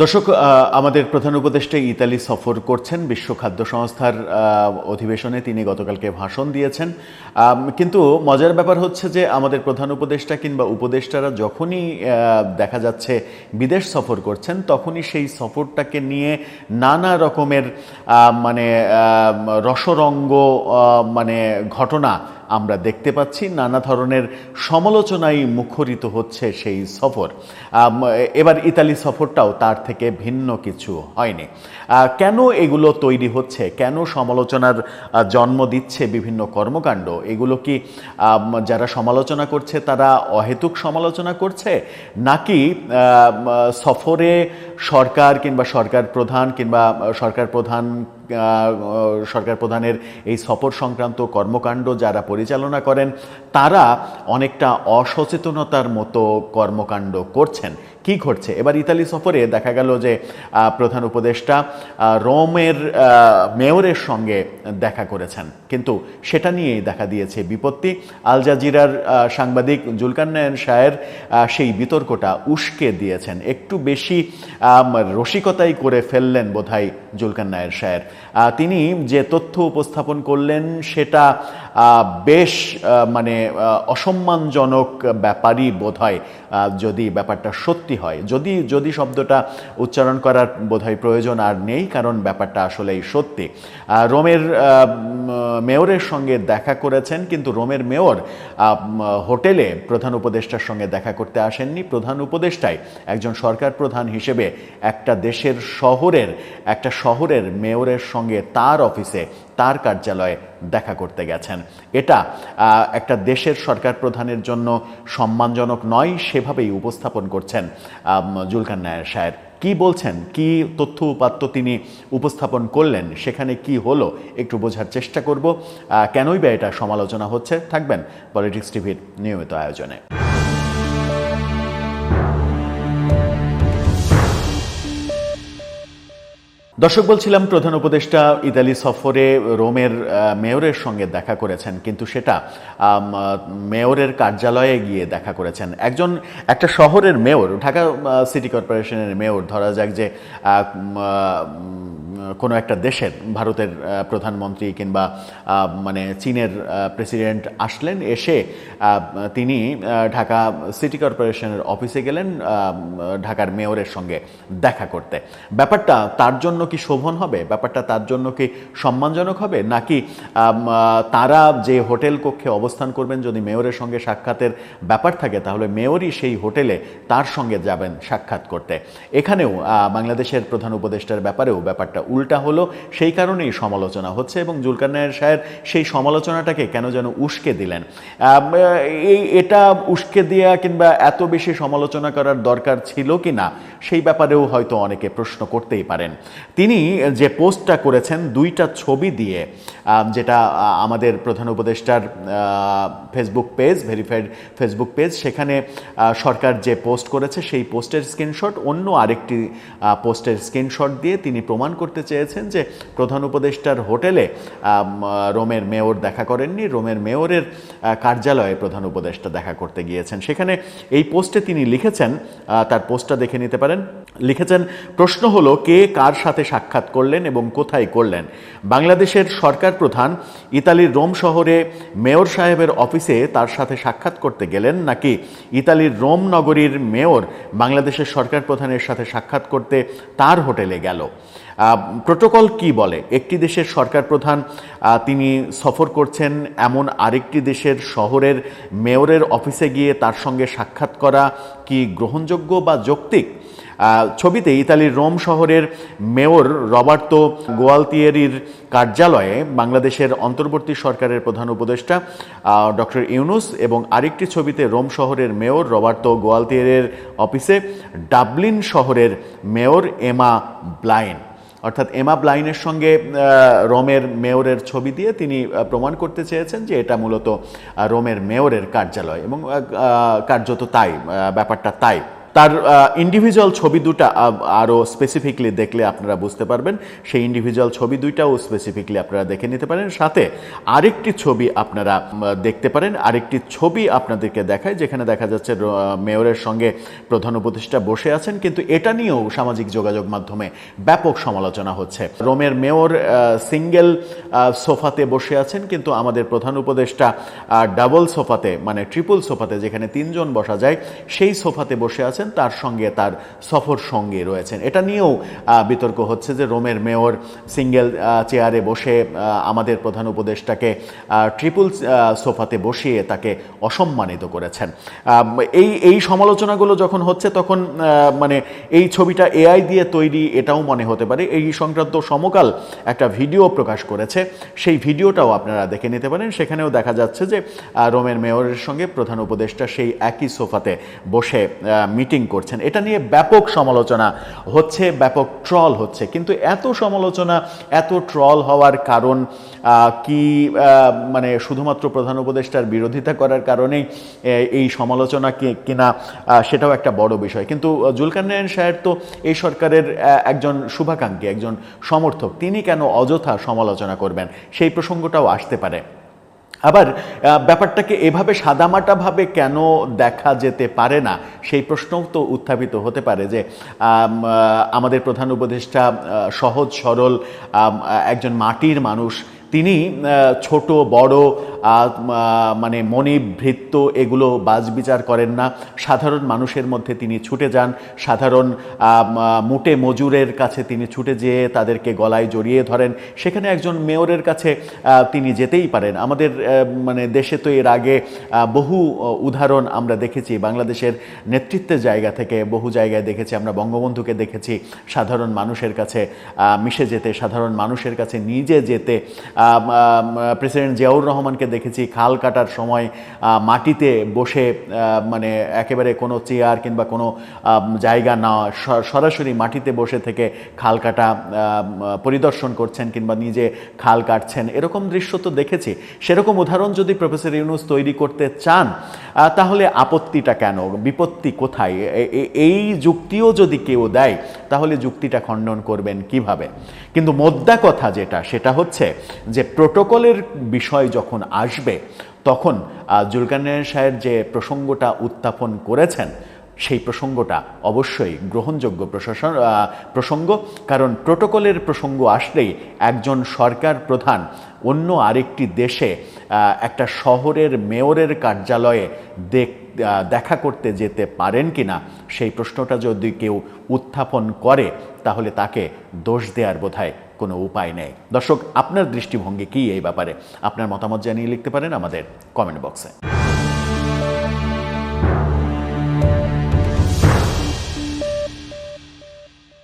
দর্শক, আমাদের প্রধান উপদেষ্টা ইতালি সফর করছেন। বিশ্ব খাদ্য সংস্থার অধিবেশনে তিনি গতকালকে ভাষণ দিয়েছেন। কিন্তু মজার ব্যাপার হচ্ছে যে আমাদের প্রধান উপদেষ্টা কিংবা উপদেষ্টারা যখনই দেখা যাচ্ছে বিদেশ সফর করছেন, তখনই সেই সফরটাকে নিয়ে নানা রকমের রসরঙ্গ ঘটনা আমরা দেখতে পাচ্ছি। নানা ধরনের সমালোচনায় মুখরিত হচ্ছে সেই সফর। এবার ইতালি সফরটাও তার থেকে ভিন্ন কিছু হয়নি। কেন এগুলো তৈরি হচ্ছে, কেন সমালোচনার জন্ম দিচ্ছে বিভিন্ন কর্মকাণ্ড? এগুলো কি যারা সমালোচনা করছে তারা অহেতুক সমালোচনা করছে, নাকি সফরে সরকার কিংবা সরকার প্রধানের এই সফর সংক্রান্ত কর্মকাণ্ড যারা পরিচালনা করেন তারা অনেকটা অসচেতনতার মতো কর্মকাণ্ড করছেন? কি ঘটছে? এবার ইতালি সফরে দেখা গেল যে প্রধান উপদেষ্টা রোমের মেয়রের সঙ্গে দেখা করেছেন, কিন্তু সেটা নিয়েই দেখা দিয়েছে বিপত্তি। আল জাজিরার সাংবাদিক জুলকারনাইন শাহের সেই বিতর্কটা উস্কে দিয়েছেন। একটু বেশি রসিকতাই করে ফেললেন বোধহয় জুলকারনাইন শাহের। তিনি যে তথ্য উপস্থাপন করলেন সেটা বেশ অসম্মানজনক ব্যাপারই বোধহয়, যদি ব্যাপারটা সত্যি হয়। যদি শব্দটা উচ্চারণ করার বোধহয় প্রয়োজন আর নেই, কারণ ব্যাপারটা আসলেই সত্যি। রোমের মেয়রের সঙ্গে দেখা করেছেন, কিন্তু রোমের মেয়র হোটেলে প্রধান উপদেষ্টার সঙ্গে দেখা করতে আসেননি। প্রধান উপদেষ্টাই একজন সরকার প্রধান হিসেবে একটা দেশের শহরের মেয়রের সঙ্গে তার অফিসে, তার কার্যালয়ে দেখা করতে গেছেন। এটা একটা দেশের সরকার প্রধানের জন্য সম্মানজনক নয়, সেভাবেই উপস্থাপন করছেন জুলকারনাইন শাহের। কি বলছেন, কি তথ্য উপাত্ত তিনি উপস্থাপন করলেন, সেখানে কি হলো একটু বোঝার চেষ্টা করব। কেনই বা এটা সমালোচনা হচ্ছে, থাকবেন পলিটিক্স টিভির নিয়মিত আয়োজনে। দর্শক, বলছিলাম প্রধান উপদেষ্টা ইতালি সফরে রোমের মেয়রের সঙ্গে দেখা করেছেন, কিন্তু সেটা মেয়রের কার্যালয়ে গিয়ে দেখা করেছেন। একটা শহরের মেয়র, ঢাকা সিটি কর্পোরেশনের মেয়র, ধরা যাক যে কোনো একটা দেশের, ভারতের প্রধানমন্ত্রী কিংবা চীনের প্রেসিডেন্ট আসলেন, এসে তিনি ঢাকা সিটি কর্পোরেশনের অফিসে গেলেন ঢাকার মেয়রের সঙ্গে দেখা করতে। ব্যাপারটা তার জন্য কি শোভন হবে? ব্যাপারটা তার জন্য কি সম্মানজনক হবে? নাকি তারা যে হোটেল কক্ষে অবস্থান করবেন, যদি মেয়রের সঙ্গে সাক্ষাতের ব্যাপার থাকে, তাহলে মেয়রই সেই হোটেলে তার সঙ্গে যাবেন সাক্ষাৎ করতে? এখানেও বাংলাদেশের প্রধান উপদেষ্টার ব্যাপারেও ব্যাপারটা উল্টা হলো। সেই কারণেই সমালোচনা হচ্ছে, এবং জুলকারনাইন শাহের সেই সমালোচনাটাকে কেন যেন উস্কে দিলেন। এটা উস্কে দেওয়া কিংবা এত বেশি সমালোচনা করার দরকার ছিল কি না, সেই ব্যাপারেও হয়তো অনেকে প্রশ্ন করতেই পারেন। তিনি যে পোস্টটা করেছেন দুইটা ছবি দিয়ে, যেটা আমাদের প্রধান উপদেষ্টার Facebook page, verified Facebook page, সেখানে সরকার যে পোস্ট করেছে সেই পোস্টের স্ক্রিনশট, অন্য আরেকটি পোস্টের স্ক্রিনশট দিয়ে তিনি প্রমাণ করতে চেয়েছেন যে প্রধান উপদেষ্টার হোটেলে রোমের মেয়র দেখা করেননি, রোমের মেয়রের কার্যালয়ে প্রধান উপদেষ্টা দেখা করতে গিয়েছেন। সেখানে এই পোস্টে তিনি লিখেছেন, তার পোস্টটা দেখে নিতে পারেন, লিখেছেন, প্রশ্ন হলো কে কার সাথে সাক্ষাৎ করলেন এবং কোথায় করলেন? বাংলাদেশের সরকার প্রধান ইতালির রোম শহরে মেয়র সাহেবের অফিসে তার সাথে সাক্ষাৎ করতে গেলেন, নাকি ইতালির রোম নগরীর মেয়র বাংলাদেশের সরকার প্রধানের সাথে সাক্ষাৎ করতে তার হোটেলে গেল? প্রোটোকল কি বলে? একটি দেশের সরকার প্রধান তিনি সফর করছেন, এমন আরেকটি দেশের শহরের মেয়রের অফিসে গিয়ে তার সঙ্গে সাক্ষাৎ করা কি গ্রহণযোগ্য বা যৌক্তিক? ছবিতে ইতালির রোম শহরের মেয়র রবার্তো গোয়ালতিয়েরির কার্যালয়ে বাংলাদেশের অন্তর্বর্তী সরকারের প্রধান উপদেষ্টা ডক্টর ইউনুস, এবং আরেকটি ছবিতে রোম শহরের মেয়র রবার্তো গোয়ালতিয়েরির অফিসে ডাবলিন শহরের মেয়র এমা ব্লাইন। অর্থাৎ এমা ব্লাইনের সঙ্গে রোমের মেয়রের ছবি দিয়ে তিনি প্রমাণ করতে চেয়েছেন যে এটা মূলত রোমের মেয়রের কার্যালয়, এবং কার্যত তাই, ব্যাপারটা তাই। তার ইন্ডিভিজুয়াল ছবি দুটা আরও স্পেসিফিকলি দেখলে আপনারা বুঝতে পারবেন। সেই ইন্ডিভিজুয়াল ছবি দুইটাও স্পেসিফিকলি আপনারা দেখে নিতে পারেন। সাথে আরেকটি ছবি আপনারা দেখতে পারেন। আরেকটি ছবি আপনাদেরকে দেখায়, যেখানে দেখা যাচ্ছে মেয়রের সঙ্গে প্রধান উপদেষ্টা বসে আছেন, কিন্তু এটা নিয়েও সামাজিক যোগাযোগ মাধ্যমে ব্যাপক সমালোচনা হচ্ছে। রোমের মেয়র সিঙ্গেল সোফাতে বসে আছেন, কিন্তু আমাদের প্রধান উপদেষ্টা ডাবল সোফাতে, মানে ট্রিপল সোফাতে, যেখানে 3 জন বসা যায় সেই সোফাতে বসে আছেন, তার সঙ্গে তার সফর সঙ্গী রয়েছেন। এটা নিয়েও বিতর্ক হচ্ছে যে রোমের মেয়র সিঙ্গেল চেয়ারে বসে আমাদের প্রধান উপদেষ্টাকে ট্রিপল সোফাতে বসিয়ে তাকে অসম্মানিত করেছেন। এই সমালোচনাগুলো যখন হচ্ছে তখন মানে এই ছবিটা এআই দিয়ে তৈরি এটাও মনে হতে পারে। এই সংক্রান্ত সমকাল একটা ভিডিও প্রকাশ করেছে, সেই ভিডিওটাও আপনারা দেখে নিতে পারেন। সেখানেও দেখা যাচ্ছে যে রোমের মেয়রের সঙ্গে প্রধান উপদেষ্টা সেই একই সোফাতে বসে মিটিং করছেন। এটা নিয়ে ব্যাপক সমালোচনা হচ্ছে, ব্যাপক ট্রল হচ্ছে। কিন্তু এত সমালোচনা, এত ট্রল হওয়ার কারণ কি? মানে শুধুমাত্র প্রধান উপদেষ্টার বিরোধিতা করার কারণেই এই সমালোচনা কিনা, সেটাও একটা বড় বিষয়। কিন্তু জুলকারনাইন সাহেব তো এই সরকারের একজন শুভাকাঙ্ক্ষী, একজন সমর্থক, তিনি কেন অযথা সমালোচনা করবেন? সেই প্রসঙ্গটাও আসতে পারে। আবার ব্যাপারটাকে এভাবে সাদামাটাভাবে কেন দেখা যেতে পারে না, সেই প্রশ্নও তো উত্থাপিত হতে পারে যে আমাদের প্রধান উপদেষ্টা সহজ সরল একজন মাটির মানুষ, তিনি ছোট বড় মানে মনিব ভৃত্য এগুলো বাছবিচার করেন না। সাধারণ মানুষের মধ্যে তিনি ছুটে যান, সাধারণ মুটে মজুরের কাছে তিনি ছুটে যেয়ে তাদেরকে গলায় জড়িয়ে ধরেন। সেখানে একজন মেয়রের কাছে তিনি যেতেই পারেন। আমাদের মানে দেশে তো এর আগে বহু উদাহরণ আমরা দেখেছি, বাংলাদেশের নেতৃত্বের জায়গা থেকে বহু জায়গায় দেখেছি। আমরা বঙ্গবন্ধুকে দেখেছি সাধারণ মানুষের কাছে মিশে যেতে, সাধারণ মানুষের কাছে নিজে যেতে। প্রেসিডেন্ট জিয়াউর রহমানকে দেখেছি খাল কাটার সময় মাটিতে বসে, মানে একেবারে কোনো চেয়ার কিংবা কোনো জায়গা না, সরাসরি মাটিতে বসে থেকে খাল কাটা পরিদর্শন করছেন কিংবা নিজে খাল কাটছেন, এরকম দৃশ্য তো দেখেছি। সেরকম উদাহরণ যদি প্রফেসর ইউনূস তৈরি করতে চান, তাহলে আপত্তিটা কেন, বিপত্তি কোথায়? এই যুক্তিও যদি কেউ দেয়, তাহলে যুক্তিটা খণ্ডন করবেন কিভাবে? কিন্তু মোদ্দা কথা যেটা, সেটা হচ্ছে যে প্রোটোকলের বিষয় যখন আসবে, তখন জুলকারনাইন সাহেব যে প্রসঙ্গটা উত্থাপন করেছেন, সেই প্রসঙ্গটা অবশ্যই গ্রহণযোগ্য প্রসঙ্গ। কারণ প্রোটোকলের প্রসঙ্গ আসলেই একজন সরকার প্রধান অন্য আরেকটি দেশে একটা শহরের মেয়রের কার্যালয়ে দেখা করতে যেতে পারেন কিনা, সেই প্রশ্নটা যদি কেউ উত্থাপন করে, তাহলে তাকে দোষ দেওয়ার বোধহয় কোনো উপায় নেই। দর্শক, আপনার দৃষ্টিভঙ্গি কী এই ব্যাপারে? আপনার মতামত জানিয়ে লিখতে পারেন আমাদের কমেন্ট বক্সে।